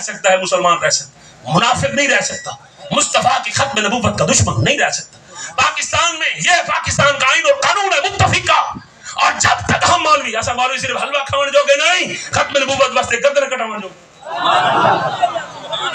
سکتا ہے مسلمان رہ سکتا، منافق نہیں رہ سکتا، مصطفیٰ کی ختم نبوت کا دشمن نہیں رہ سکتا۔ پاکستان میں یہ پاکستان کا آئین اور قانون ہے متفقہ، اور جب تک ہم مولوی ایسا مولوی صرف حلوہ کھاون جو گے نہیں، ختم نبوت واسطے گردن کٹاون جو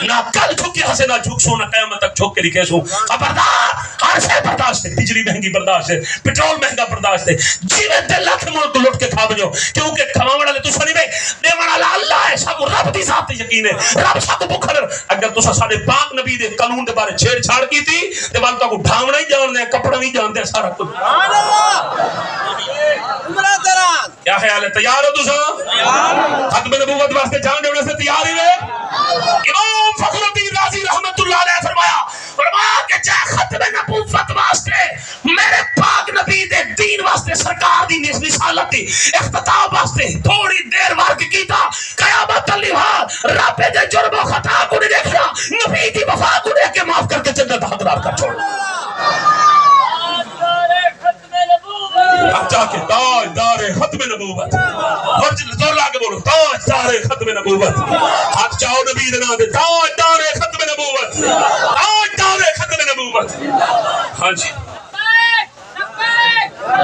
نہ کل جھکے ہسے نہ جھک سو، نہ قیامت تک جھک کے لکھے سو۔ خبردار، ہر شے برداشت ہے، بجلی مہنگی برداشت ہے، پیٹرول مہنگا برداشت ہے، جیوے تے لاکھ ملک لٹ کے کھا بنو، کیونکہ کھواون والے دشمنی میں دیون والا اللہ ہے، سب رب دی ذات تے یقین ہے، رب سب بخر۔ اگر تساں ساڈے پاک نبی دے قانون دے بارے چھیڑ چھاڑ کیتی تے وال تاں کو ڈھاونا ہی جاندے، کپڑا بھی جاندے، سارا کچھ۔ سبحان اللہ، کیا خیال ہے؟ تیار ہو تساں ختم نبوت واسطے جان دینے سے تیار ہی ہے؟ امام فخر الدین رازی رحمت اللہ علیہ فرمایا کہ چاہے ختم نبوت واسطے میرے پاک نبی دے دین واسطے سرکار دی رسالت دی اختتام واسطے تھوڑی دیر ورک کیتا، قیامت اللہ رب دے جرم و خطا کو نہیں دیکھا، نبی دی وفا کو دیکھ کے معاف کر کے جنت حقدار کر چھوڑ۔ اب جا کے تاجدار ختم نبوت، اور زور لا کے بولو تاجدار ختم نبوت، ہاتھ چاہو نبی دے نام دے، تاجدار ختم نبوت، تاجدار ختم نبوت۔ ہاں جی،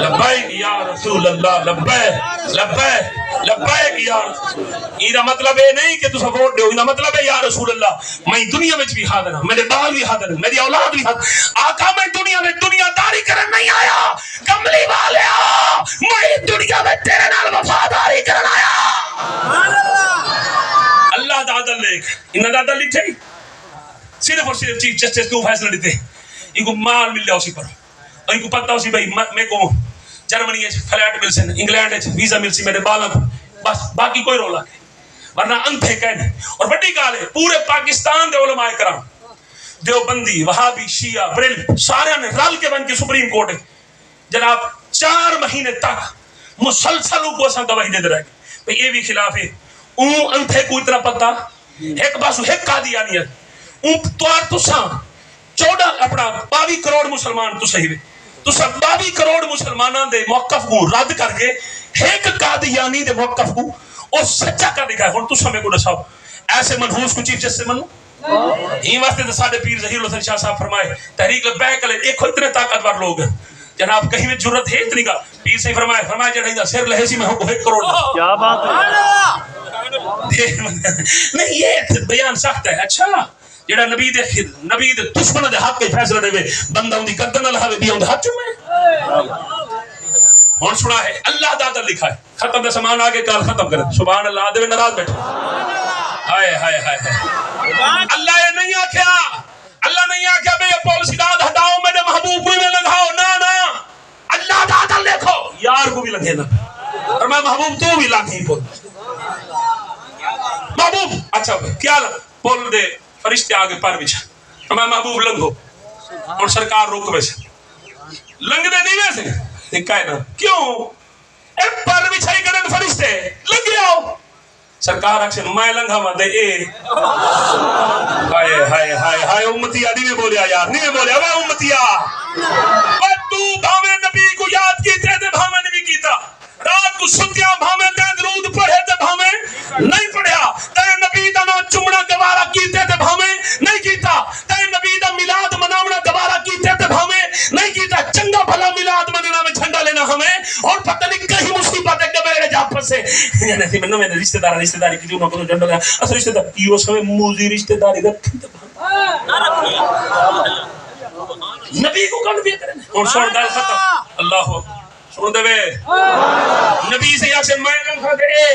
لبیک یا رسول اللہ، لبیک لبیک لبیک یا رسول اللہ۔ یہ مطلب ہے نہیں کہ تسا ووٹ دیو، یہ مطلب ہے یا رسول اللہ میں دنیا میں بھی حاضر ہوں، میرے بال بھی حاضر ہیں، میری اولاد بھی حاضر۔ آقا میں دنیا میں دنیا داری کرن نہیں آیا، کملی والے میں دنیا میں تیرے نال وفاداری کرن آیا۔ اللہ دا عدل دیکھ، انہاں دا عدل لکھے صرف اور صرف چیف جسٹس کو فیصلہ دیتے، ان کو مال مل جاؤ سی پر، اور ان کو پتہ ہو سی بھائی میں کو جرمنی فلیٹ مل سی، انگلینڈ ویزا مل سی میرے بالاں کو، بس باقی کوئی رولا نہیں، ورنہ انتھے کہنے۔ اور بڑی گال ہے پورے پاکستان دے علماء کرام، دیوبندی، وہابی، شیعہ، بریلوی، سارے نے رل کے بن کے سپریم کورٹ جناب 4 مہینے تک مسلسل کو اساں گواہی دے رہے کہ یہ بھی خلاف ہے۔ اون انتھے کو اتنا پتہ ایک پاسو ایک قادیانیت، اون توار تساں 14 اپنا 22 کروڑ مسلمان تو صحیح ہے، تو 22 کروڑ مسلمانوں دے موقف کو رد کر کے ایک قادیانی دے موقف کو اور سچا کر دکھائے۔ ہن تساں میں کو دساؤ ایسے منحوس کو چیف جسٹس سے منو؟ ہی واسطے تو ساڈے پیر ظہیر الحسن شاہ صاحب فرمائے تحریک لبیک علیہ دیکھو اتنے طاقتور لوگ ہیں جناب، کہیں میں جرت ہے اتنی کا پیر سے فرمایا جڑا سر لہے سی میں ہوں 1 کروڑ۔ کیا بات ہے، نہیں یہ بیان سخت ہے۔ اچھا جڑا نبی دے دشمن دے حق کے فیصلہ دے بندہ ان دی گردن نہ لہاوے بھی ان ہاتھ چومے۔ ہن سنا ہے اللہ دا عدل لکھا ہے، ختم دا سامان آگے کال ختم کر سبحان اللہ دے ناراض بیٹھے۔ ہائے ہائے ہائے اللہ یہ نہیں آکھیا، اللہ نہیں آکھیا بے پالیسی داد ہٹاؤ میرے محبوب کو میں لگاؤ، نہ اللہ دا عدل دیکھو یار کو بھی لگے نا، اور میں محبوب تو بھی لاکھی پول محبوب اچھا کیا بول دے فرشتے آگے پر بچھا میں محبوب لنگو اور سرکار روک ویسے لنگ دے نہیں ویسے دیکھا ہے نا کیوں اے پر بچھائی کرن فرشتے لنگ آؤ سرکار اکشن میں لنگا ماں دے اے ہائے ہائے ہائے ہائے امتیا نہیں میں بولیا یار نہیں میں بولیا وہ امتیا تو بھامے نبی کو یاد کیتے تھے بھامے نبی کیتا رات کو ستیا بھامے تے درود پڑھے تے بھامے نہیں پڑھیا تے نبی دا نام چمڑا گوارا کیتے تے بھامے نہیں کیتا تے نبی دا میلاد مناونا گوارا کیتے تے بھامے نہیں کیتا چنگا بھلا میلاد منانا میں جھنڈا لینا ہمیں اور پتہ نہیں کہیں مصیبت ہے کہ میرے جا پھنسے یعنی میں نے رشتہ داری کی انہوں کو جھنڈا لیا اصل رشتہ دار یہ سمے موزی رشتہ داری رکھیں نبی کو کل بھی کریں اور سن گل ختم اللہ سن دے نبی سے یا سے میں لنگا دے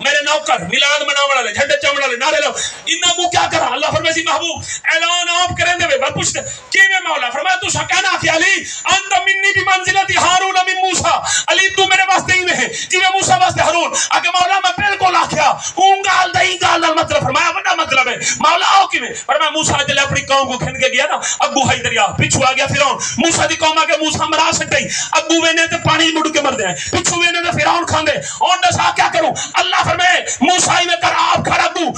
میرے نوکر میلاد مناونے والے جھنڈے چمڑے والے نعرے لو انہاں کو کیا کرا اللہ فرمائے سی محبوب اعلان آپ کریں دے بار پوچھتے کیویں مولا فرمایا تو کہنا کہ علی انت منی بمنزلت ہارون من موسی علی تو میرے واسطے ہی ہے جویں موسی واسطے ہارون اگے مولا میں بالکل آکھیا اون گال دئی گال مطلب فرمایا بڑا مطلب ہے مولا او کیویں فرمایا موسی جلے اپنی قوم کو کھن کے گیا نا ابو ہائی دریا پیچھے آ گیا فرعون موسی دی قوم کے موسی مرا سٹئی ابو وینے تے پانی مڑ کے مر دے پیچھے وینے تے فرعون کھاندے اون دسا کیا کروں اللہ فرمائے موسی میں کر آپ کھڑا تو